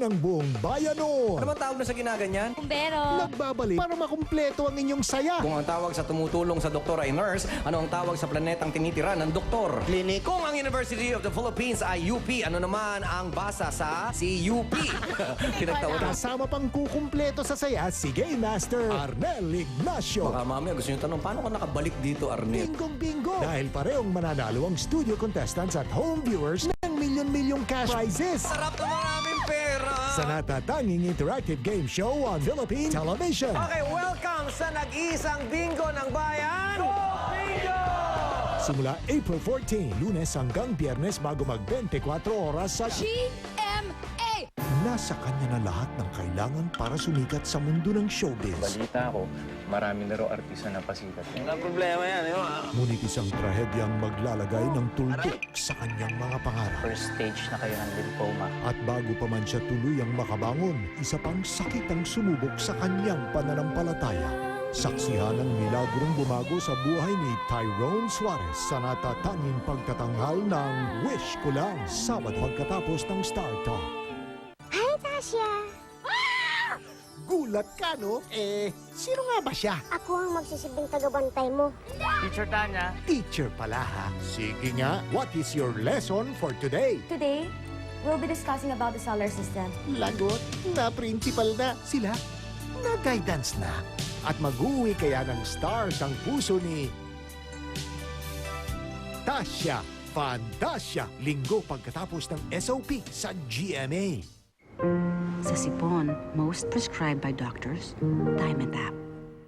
ng buong bayan noon. Ano bang tawag na sa ginaganyan? Kumbero. Nagbabalik para makumpleto ang inyong saya. Kung ang tawag sa tumutulong sa doktor ay nurse, ano ang tawag sa planetang tinitira ng doktor? Clinic. Kung ang University of the Philippines ay UP, ano naman ang basa sa CUP? Pinagtawa na. Kasama pang kukumpleto sa saya si Game Master Arnel Ignacio. Baka mamaya gusto nyo tanong, paano ka nakabalik dito, Arnel? Bingong bingo! Dahil parehong mananalo ang studio contestants at home viewers ng milyon-milyong cash prizes Sarap na maraming pera! sa natatanging interactive game show on Philippine Television. Okay, welcome sa nag-iisang bingo ng bayan! Bingo! Simula April 14, Lunes hanggang Biyernes bago mag-24 oras sa GMA. Nasa kanya na lahat ng kailangan para sumikat sa mundo ng showbiz. Balita ko, marami na raw artista na pasikat. Walang problema yan, di ba? Ngunit isang trahedyang maglalagay ng tuldok sa kanyang mga pangarap. First stage na kayo ng lymphoma. At bago pa man siya tuluyang makabangon, isa pang sakit ang sumubok sa kanyang pananampalataya. Saksihan ang milagrong bumago sa buhay ni Tyrone Suarez sa natatanging pagtatanghal ng Wish Ko Lang, Sabado pagkatapos ng Star Talk. Hi, Tasha! Gulat ka, no? Sino nga ba siya? Ako ang magsisilbing tagabantay mo. Teacher Tanya. Teacher pala, ha? Sige nga, what is your lesson for today? Today, we'll be discussing about the solar system. Lagot, na principal na sila, na guidance na. At mag-uwi kaya ng stars ang puso ni Tasha Fantasia, linggo pagkatapos ng SOP sa GMA. Sa sipon, most prescribed by doctors, Dimetapp.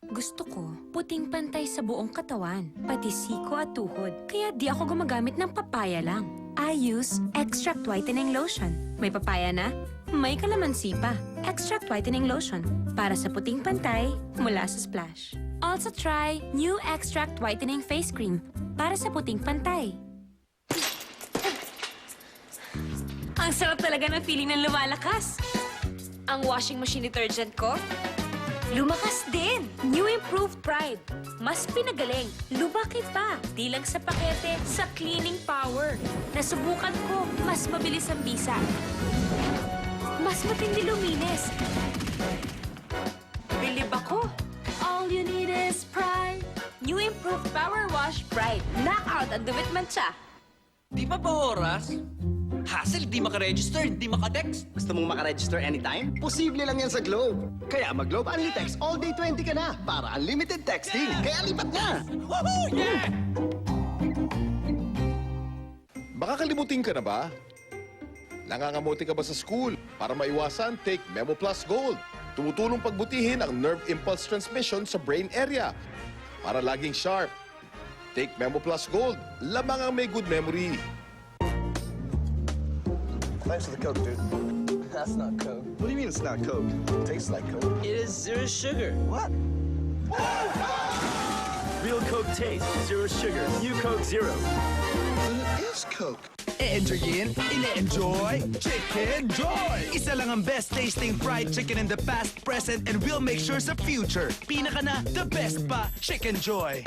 Gusto ko, puting pantay sa buong katawan, pati siko at tuhod. Kaya di ako gumagamit ng papaya lang. I use Extract Whitening Lotion. May papaya na, may kalamansi pa. Extract Whitening Lotion. Para sa puting pantay, mula sa Splash. Also try new Extract Whitening Face Cream. Para sa puting pantay. Ang sarap talaga ng feeling ng lumalakas. Ang washing machine detergent ko, lumakas din! New Improved Pride. Mas pinagaling. Lumaki pa. Di lang sa pakete, sa cleaning power. Nasubukan ko, mas mabilis ang bisa. Mas matindi luminis. Bilib ako. All you need is Pride. New Improved Power Wash Pride. Knockout ang duwit mancha. Di ba pa oras? Hassle, di makaregister, di makatext. Gusto mong makaregister anytime? Posible lang yan sa Globe. Kaya mag-Globe Unli Text all day 20 ka na para unlimited texting. Kaya lipat na! Woohoo! Yeah! Baka kalimutin ka na ba? Nangangamote ka ba sa school? Para maiwasan, take Memo Plus Gold. Tumutulong pagbutihin ang nerve impulse transmission sa brain area. Para laging sharp. Take Memo Plus Gold. Lamang ang may good memory. Thanks for the Coke, dude. That's not Coke. What do you mean it's not Coke? It tastes like Coke. It is zero sugar. What? Real Coke taste, zero sugar. New Coke Zero. It is Coke. Enjoyin, ine-enjoy, Chicken Joy! Isa lang ang best tasting fried chicken in the past, present, and we'll make sure sa future. Pinaka na, the best pa, Chicken Joy!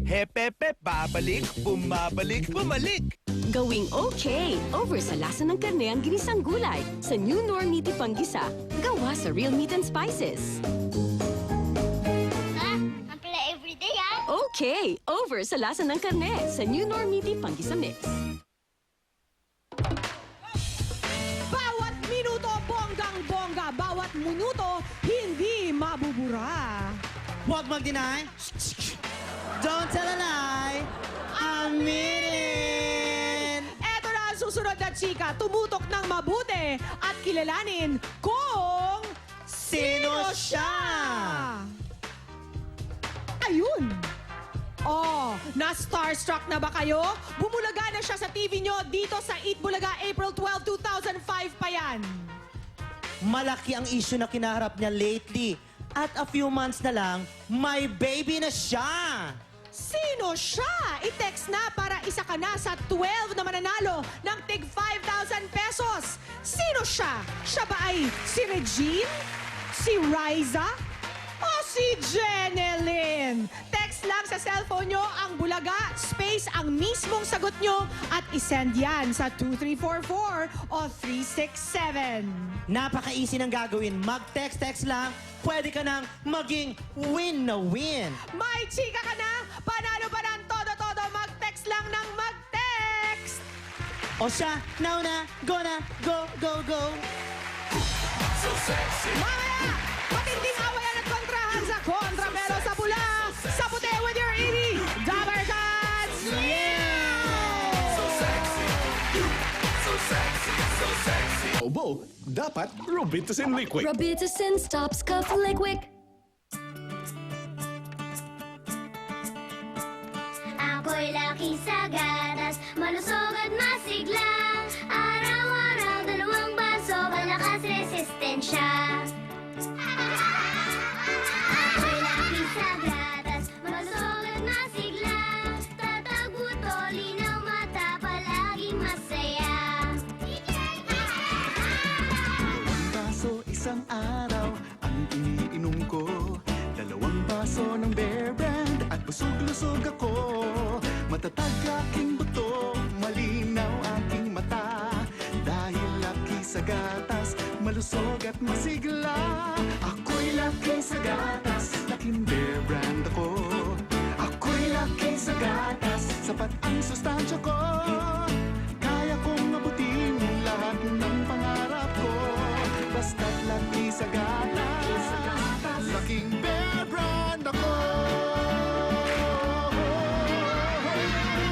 Hepepe, babalik, bumabalik, bumalik! Gawing okay over sa lasa ng karne ang ginisang gulay sa New Norm Meaty Panggisa. Gawa sa real meat and spices. Ang pala everyday, Okay over sa lasa ng karne sa New Norm Meaty Panggisa Mix. Bawat minuto bonggang-bongga, bawat minuto hindi mabubura. Huwag mag-deny. Don't tell a lie. Aminin. Eto na ang susunod na chika, tumutok ng mabuti at kilalanin kung Sino siya? Ayun! Oh, na-starstruck na ba kayo? Bumulaga na siya sa TV nyo dito sa Eat Bulaga April 12, 2005 pa yan. Malaki ang issue na kinaharap niya lately. At a few months na lang, may baby na siya! Sino siya? I-text na para isa ka na sa 12 na mananalo ng tig 5,000 pesos. Sino siya? Siya ba ay si Regine? Si Riza? O si Jeneline? Text I-text lang sa cellphone nyo ang Bulaga, space ang mismong sagot nyo at isend yan sa 2344 o 367. Napaka-easy ng gagawin. Mag-text-text lang, pwede ka nang maging win na win. May chika ka na? Panalo pa ng todo-todo. Mag-text lang ng mag-text. O siya, now na, go na, go, go, go. Mamaya, matinding awayan at kontrahan sa kontra pero sa pula, sa puti with your ED, Dabber Cats! Obo, dapat Robitussin Liquid. Robitussin stops cough liquid. Ako'y laki sa gatas, malusog at masigla. Araw-araw, 2 baso, malakas resistensya. Ako'y laki sa gatas, malusog at masigla. Tatagbuto, linaw mata, palaging masaya. Baso isang araw ang iniinom ko. 2 baso ng Bear Brand at busog-lusog ako. Matatag aking buto, malinaw aking mata. Dahil laki sa gatas, malusog at masigla. Ako'y laki sa gatas, laking Bear Brand ako. Ako'y laki sa gatas, sapat ang sustansya ko. Kaya kong abutin lahat ng pangarap ko. Basta't laki sa gatas, laking Bear Brand ako.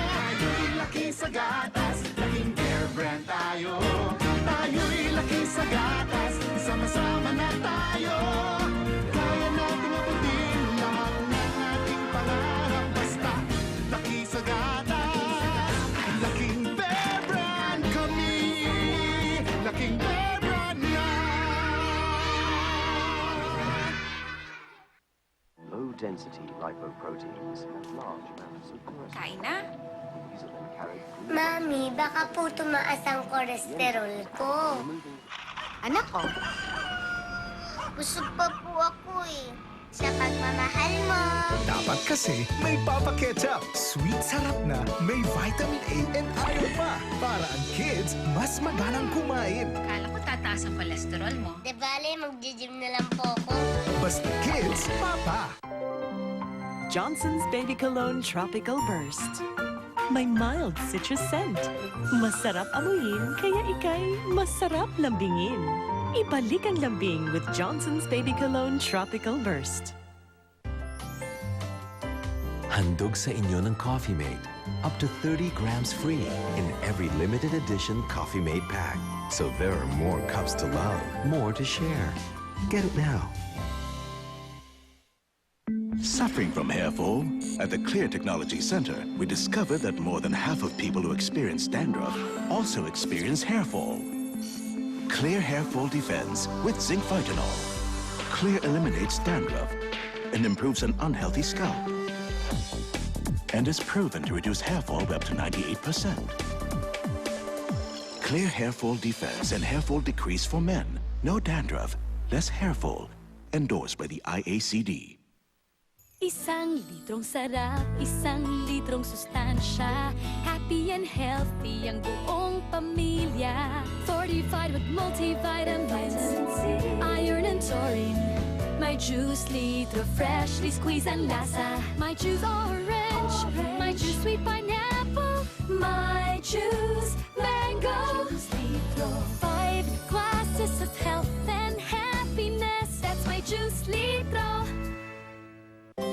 Tayo'y laki sa gatas, laking Bear Brand tayo. Tayo'y laki sa gatas, sama-sama na tayo. Kaya nating abutin lahat ng ating pangarap. Basta laki sa gatas, laking Bear Brand kami. Laking Bear Brand na. Low-density lipoproteins and large amounts of cholesterol. Kain na? These are then carried through Mami, baka po tumaas ang kolesterol ko. Anak ko, Busog pa po ako eh. Sa pagmamahal mo. Dapat kasi may Papa Ketchup. Sweet sarap na, may vitamin A and iron pa. Para ang kids mas maganang kumain. Kala ko tataas ang kolesterol mo. De bale, magji-gym na lang po ako. Basta kids, Papa. Johnson's Baby Cologne Tropical Burst. May mild citrus scent. Masarap amuyin, kaya ikay masarap lambingin. Ibalik ang lambing with Johnson's Baby Cologne Tropical Burst. Handog sa inyo ng Coffee Mate. Up to 30 grams free in every limited edition Coffee Mate pack. So there are more cups to love, more to share. Get it now. Suffering from hair fall? At the Clear Technology Center, we discovered that more than half of people who experience dandruff also experience hair fall. Clear Hair Fall Defense with Zinc Phytonol. Clear eliminates dandruff and improves an unhealthy scalp. And is proven to reduce hair fall by up to 98%. Clear Hair Fall Defense and Hair Fall Decrease for men. No dandruff, less hair fall. Endorsed by the IACD. Isang litrong sarap, isang litrong sustansya. Happy and healthy ang buong pamilya. Fortified with multivitamins, iron and taurine. My juice litro, freshly squeezed ang lasa. My juice orange, my juice sweet pineapple. My juice mango. 5 glasses of health and happiness. That's my juice litro.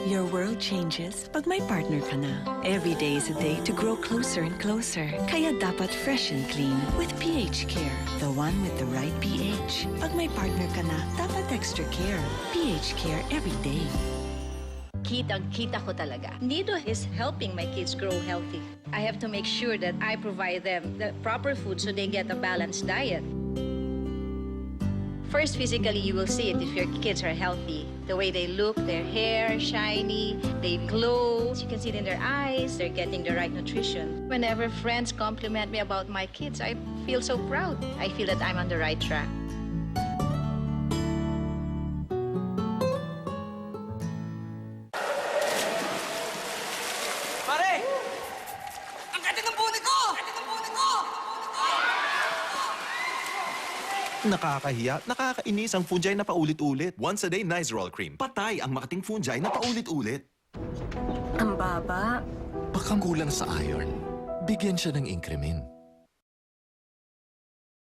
Your world changes pag may partner ka na. Every day is a day to grow closer and closer. Kaya dapat fresh and clean with pH Care. The one with the right pH. Pag may partner ka na, dapat extra care. pH Care every day. Kitang-kita ko talaga. Nido is helping my kids grow healthy. I have to make sure that I provide them the proper food so they get a balanced diet. First, physically, you will see it if your kids are healthy. The way they look, their hair, shiny, they glow. You can see it in their eyes, they're getting the right nutrition. Whenever friends compliment me about my kids, I feel so proud. I feel that I'm on the right track. Nakakahiya, nakakainis ang fungi na paulit-ulit. Once a day Nizoral cream. Patay ang makating fungi na paulit-ulit. Ang baba. Baka kulang sa iron. Bigyan siya ng Incremin.